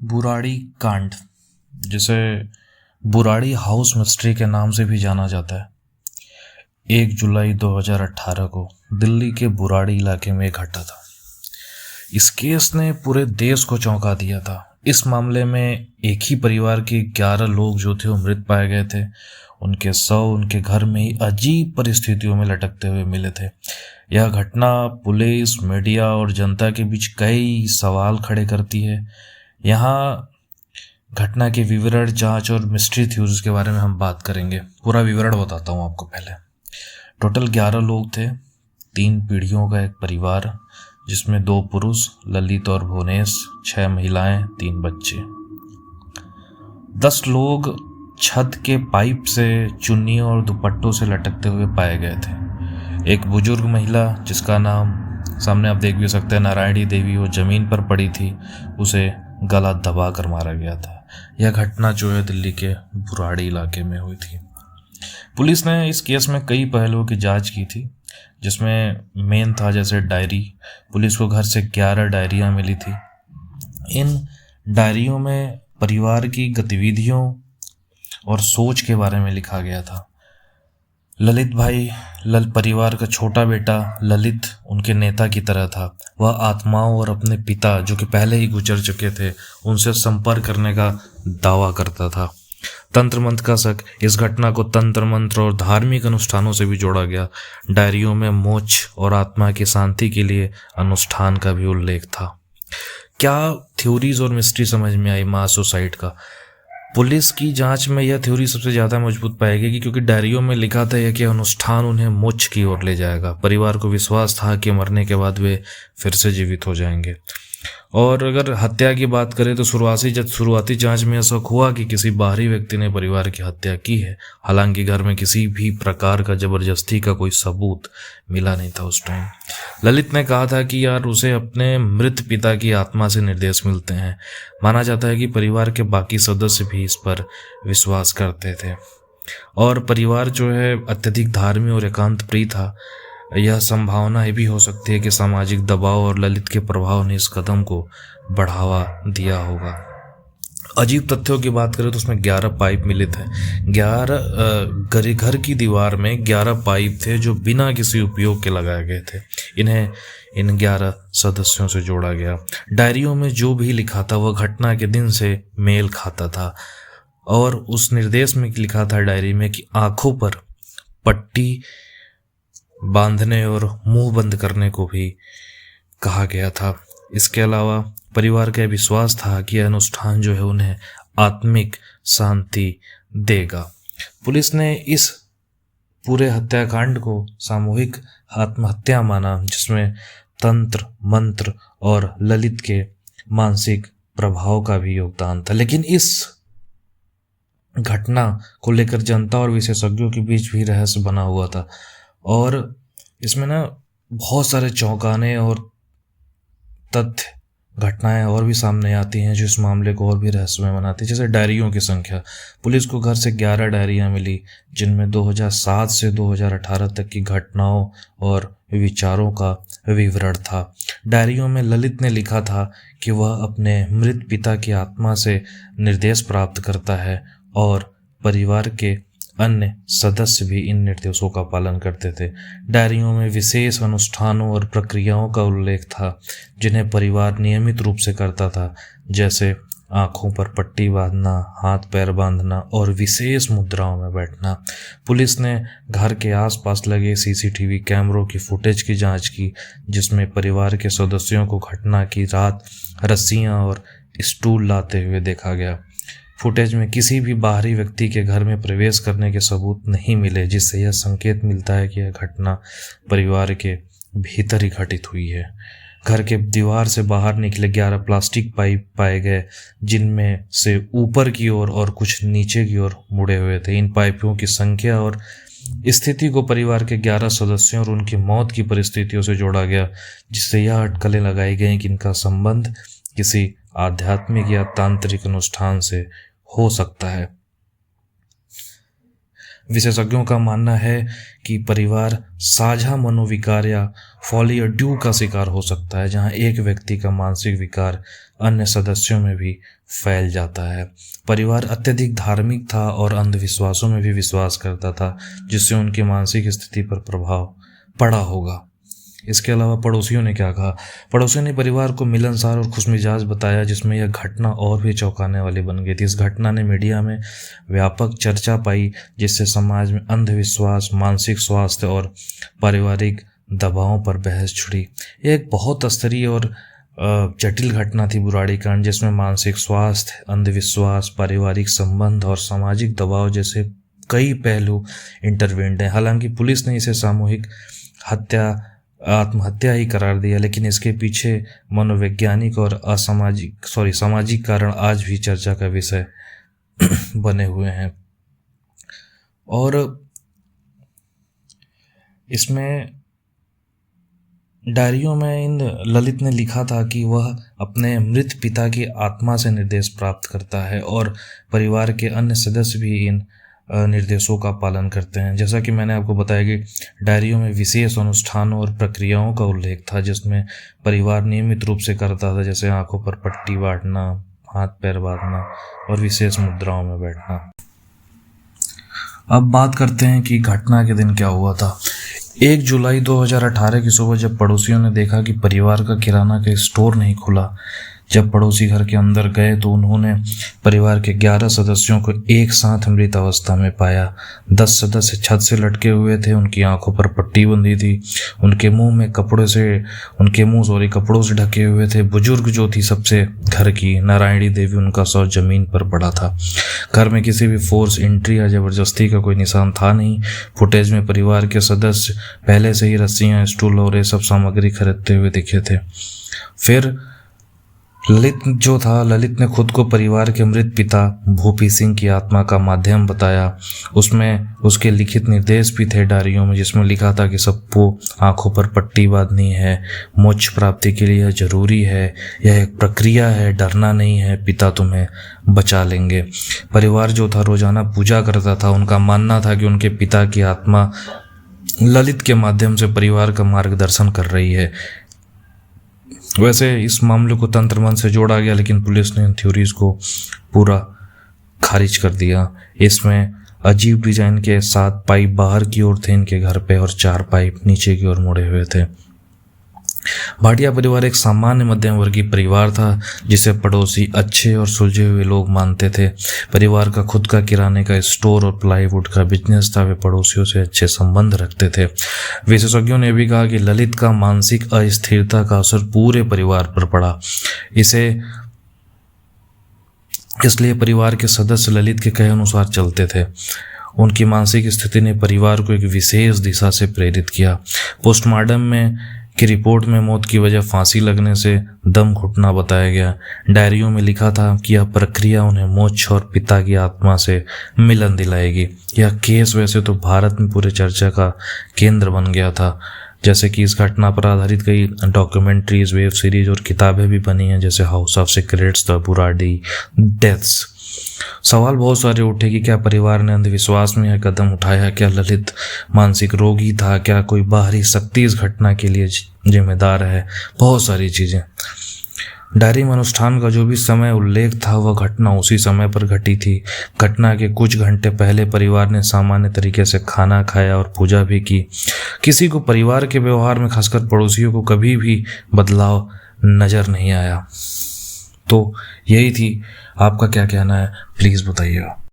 बुराड़ी कांड, जिसे Burari house mystery के नाम से भी जाना जाता है, 1 जुलाई 2018 को दिल्ली के बुराड़ी इलाके में घटा था। इस केस ने पूरे देश को चौंका दिया था। इस मामले में एक ही परिवार के 11 लोग जो थे वो मृत पाए गए थे। उनके शव उनके घर में ही अजीब परिस्थितियों में लटकते हुए मिले थे। यह घटना पुलिस, मीडिया और जनता के बीच कई सवाल खड़े करती है। यहाँ घटना के विवरण, जांच और मिस्ट्री थ्योरीज के बारे में हम बात करेंगे। पूरा विवरण बताता हूँ आपको। पहले टोटल 11 लोग थे, 3 पीढ़ियों का एक परिवार, जिसमें 2 पुरुष ललित और भुवनेश, 6 महिलाएं, 3 बच्चे। 10 लोग छत के पाइप से चुन्नियों और दुपट्टों से लटकते हुए पाए गए थे। एक बुजुर्ग महिला, जिसका नाम सामने आप देख भी सकते हैं, नारायणी देवी, वो जमीन पर पड़ी थी। उसे गला दबा कर मारा गया था। यह घटना जो है दिल्ली के बुराड़ी इलाके में हुई थी। पुलिस ने इस केस में कई पहलुओं की जांच की थी, जिसमें मेन था जैसे डायरी। पुलिस को घर से 11 डायरियां मिली थी। इन डायरियों में परिवार की गतिविधियों और सोच के बारे में लिखा गया था। ललित भाई, परिवार का छोटा बेटा ललित उनके नेता की तरह था। वह आत्माओं और अपने पिता, जो कि पहले ही गुजर चुके थे, उनसे संपर्क करने का दावा करता था। तंत्र मंत्र का शक, इस घटना को तंत्र मंत्र और धार्मिक अनुष्ठानों से भी जोड़ा गया। डायरियों में मोक्ष और आत्मा की शांति के लिए अनुष्ठान का भी उल्लेख था। क्या थ्योरीज और मिस्ट्री समझ में आई मास सुसाइड का? पुलिस की जांच में यह थ्योरी सबसे ज़्यादा मजबूत पाएगी, क्योंकि डायरियों में लिखा था कि अनुष्ठान उन्हें मोक्ष की ओर ले जाएगा। परिवार को विश्वास था कि मरने के बाद वे फिर से जीवित हो जाएंगे। और अगर हत्या की बात करें तो शुरुआती जांच में ऐसा हुआ कि किसी बाहरी व्यक्ति ने परिवार की हत्या की है। हालांकि घर में किसी भी प्रकार का जबरदस्ती का कोई सबूत मिला नहीं था उस टाइम। ललित ने कहा था कि यार उसे अपने मृत पिता की आत्मा से निर्देश मिलते हैं। माना जाता है कि परिवार के बाकी सदस्य भी इस पर विश्वास करते थे। और परिवार जो है अत्यधिक धार्मिक और एकांत प्रिय था। यह संभावना ये भी हो सकती है कि सामाजिक दबाव और ललित के प्रभाव ने इस कदम को बढ़ावा दिया होगा। अजीब तथ्यों की बात करें तो उसमें 11 पाइप मिले थे। 11 घर की दीवार में 11 पाइप थे जो बिना किसी उपयोग के लगाए गए थे। इन्हें इन 11 सदस्यों से जोड़ा गया। डायरियों में जो भी लिखा था वह घटना के दिन से मेल खाता था। और उस निर्देश में लिखा था डायरी में कि आंखों पर पट्टी बांधने और मुंह बंद करने को भी कहा गया था। इसके अलावा परिवार का विश्वास था कि यह अनुष्ठान जो है उन्हें आत्मिक शांति देगा। पुलिस ने इस पूरे हत्याकांड को सामूहिक आत्महत्या माना, जिसमें तंत्र मंत्र और ललित के मानसिक प्रभाव का भी योगदान था। लेकिन इस घटना को लेकर जनता और विशेषज्ञों के बीच भी रहस्य बना हुआ था। और इसमें ना बहुत सारे चौंकाने और तथ्य, घटनाएं और भी सामने आती हैं जो इस मामले को और भी रहस्यमय बनाती है। जैसे डायरियों की संख्या, पुलिस को घर से 11 डायरियां मिली, जिनमें 2007 से 2018 तक की घटनाओं और विचारों का विवरण था। डायरियों में ललित ने लिखा था कि वह अपने मृत पिता की आत्मा से निर्देश प्राप्त करता है और परिवार के अन्य सदस्य भी इन निर्देशों का पालन करते थे। डायरियों में विशेष अनुष्ठानों और प्रक्रियाओं का उल्लेख था जिन्हें परिवार नियमित रूप से करता था, जैसे आंखों पर पट्टी बांधना, हाथ पैर बांधना और विशेष मुद्राओं में बैठना। पुलिस ने घर के आसपास लगे सीसीटीवी कैमरों की फुटेज की जांच की, जिसमें परिवार के सदस्यों को घटना की रात रस्सियां और स्टूल लाते हुए देखा गया। फुटेज में किसी भी बाहरी व्यक्ति के घर में प्रवेश करने के सबूत नहीं मिले, जिससे यह संकेत मिलता है कि यह घटना परिवार के भीतर ही घटित हुई है। घर के दीवार से बाहर निकले 11 प्लास्टिक पाइप पाए गए, जिनमें से ऊपर की ओर और कुछ नीचे की ओर मुड़े हुए थे। इन पाइपों की संख्या और स्थिति को परिवार के 11 सदस्यों और उनकी मौत की परिस्थितियों से जोड़ा गया, जिससे यह अटकलें लगाई गई कि इनका संबंध किसी आध्यात्मिक या तांत्रिक अनुष्ठान से हो सकता है। विशेषज्ञों का मानना है कि परिवार साझा मनोविकार या फॉली ड्यू का शिकार हो सकता है, जहां एक व्यक्ति का मानसिक विकार अन्य सदस्यों में भी फैल जाता है। परिवार अत्यधिक धार्मिक था और अंधविश्वासों में भी विश्वास करता था, जिससे उनकी मानसिक स्थिति पर प्रभाव पड़ा होगा। इसके अलावा पड़ोसियों ने क्या कहा? पड़ोसियों ने परिवार को मिलनसार और खुशमिजाज बताया, जिसमें यह घटना और भी चौंकाने वाली बन गई थी। इस घटना ने मीडिया में व्यापक चर्चा पाई, जिससे समाज में अंधविश्वास, मानसिक स्वास्थ्य और पारिवारिक दबावों पर बहस छिड़ी। यह एक बहुत स्तरीय और जटिल घटना थी बुराड़ी कांड, जिसमें मानसिक स्वास्थ्य, अंधविश्वास, पारिवारिक संबंध और सामाजिक दबाव जैसे कई पहलू इंटरवेंड हैं। हालांकि पुलिस ने इसे सामूहिक आत्महत्या ही करार दिया, लेकिन इसके पीछे मनोवैज्ञानिक और सामाजिक कारण आज भी चर्चा का विषय बने हुए हैं। और इसमें डायरियों में इन ललित ने लिखा था कि वह अपने मृत पिता की आत्मा से निर्देश प्राप्त करता है और परिवार के अन्य सदस्य भी इन निर्देशों का पालन करते हैं। जैसा कि मैंने आपको बताया कि डायरियों में विशेष अनुष्ठानों और प्रक्रियाओं का उल्लेख था, जिसमें परिवार नियमित रूप से करता था, जैसे आंखों पर पट्टी बांधना, हाथ पैर बांधना और विशेष मुद्राओं में बैठना। अब बात करते हैं कि घटना के दिन क्या हुआ था। 1 जुलाई 2018 की सुबह जब पड़ोसियों ने देखा कि परिवार का किराना का स्टोर नहीं खुला, जब पड़ोसी घर के अंदर गए तो उन्होंने परिवार के 11 सदस्यों को एक साथ मृत अवस्था में पाया। 10 सदस्य छत से लटके हुए थे, उनकी आंखों पर पट्टी बंधी थी, उनके मुंह कपड़ों से ढके हुए थे। बुजुर्ग जो थी सबसे घर की, नारायणी देवी, उनका शव जमीन पर पड़ा था। घर में किसी भी फोर्स एंट्री या जबरदस्ती का कोई निशान था नहीं। फुटेज में परिवार के सदस्य पहले से ही रस्सियां, स्टूल और ये सब सामग्री खरीदते हुए दिखे थे। फिर ललित ने खुद को परिवार के मृत पिता भूपी सिंह की आत्मा का माध्यम बताया। उसमें उसके लिखित निर्देश भी थे डायरियों में, जिसमें लिखा था कि सबको आंखों पर पट्टी बांधनी है, मोक्ष प्राप्ति के लिए यह जरूरी है, यह एक प्रक्रिया है, डरना नहीं है, पिता तुम्हें बचा लेंगे। परिवार जो था रोजाना पूजा करता था। उनका मानना था कि उनके पिता की आत्मा ललित के माध्यम से परिवार का मार्गदर्शन कर रही है। वैसे इस मामले को तंत्र मंत्र से जोड़ा गया, लेकिन पुलिस ने इन थ्योरीज को पूरा खारिज कर दिया। इसमें अजीब डिजाइन के 7 पाइप बाहर की ओर थे इनके घर पे और 4 पाइप नीचे की ओर मुड़े हुए थे। भाटिया परिवार एक सामान्य मध्यम वर्गीय परिवार था, जिसे पड़ोसी अच्छे और सुलझे हुए लोग मानते थे। परिवार का खुद का किराने का स्टोर और प्लाईवुड का बिजनेस था। वे पड़ोसियों से अच्छे संबंध रखते थे। विशेषज्ञों ने भी कहा कि ललित का मानसिक अस्थिरता का असर पूरे परिवार पर पड़ा। इसलिए परिवार के सदस्य ललित के कहे अनुसार चलते थे। उनकी मानसिक स्थिति ने परिवार को एक विशेष दिशा से प्रेरित किया। पोस्टमार्टम की रिपोर्ट में मौत की वजह फांसी लगने से दम घुटना बताया गया। डायरियों में लिखा था कि यह प्रक्रिया उन्हें मोक्ष और पिता की आत्मा से मिलन दिलाएगी। यह केस वैसे तो भारत में पूरे चर्चा का केंद्र बन गया था, जैसे कि इस घटना पर आधारित कई डॉक्यूमेंट्रीज, वेब सीरीज और किताबें भी बनी हैं, जैसे house of secrets, the Burari deaths. सवाल बहुत सारे उठे कि क्या परिवार ने अंधविश्वास में यह कदम उठाया? क्या ललित मानसिक रोगी था? क्या कोई बाहरी शक्ति इस घटना के लिए जिम्मेदार है? बहुत सारी चीजें। डायरी में अनुष्ठान का जो भी समय उल्लेख था, वह घटना उसी समय पर घटी थी। घटना के कुछ घंटे पहले परिवार ने सामान्य तरीके से खाना खाया और पूजा भी की। किसी को परिवार के व्यवहार में, खासकर पड़ोसियों को, कभी भी बदलाव नजर नहीं आया। तो यही थी। आपका क्या कहना है, प्लीज़ बताइएगा।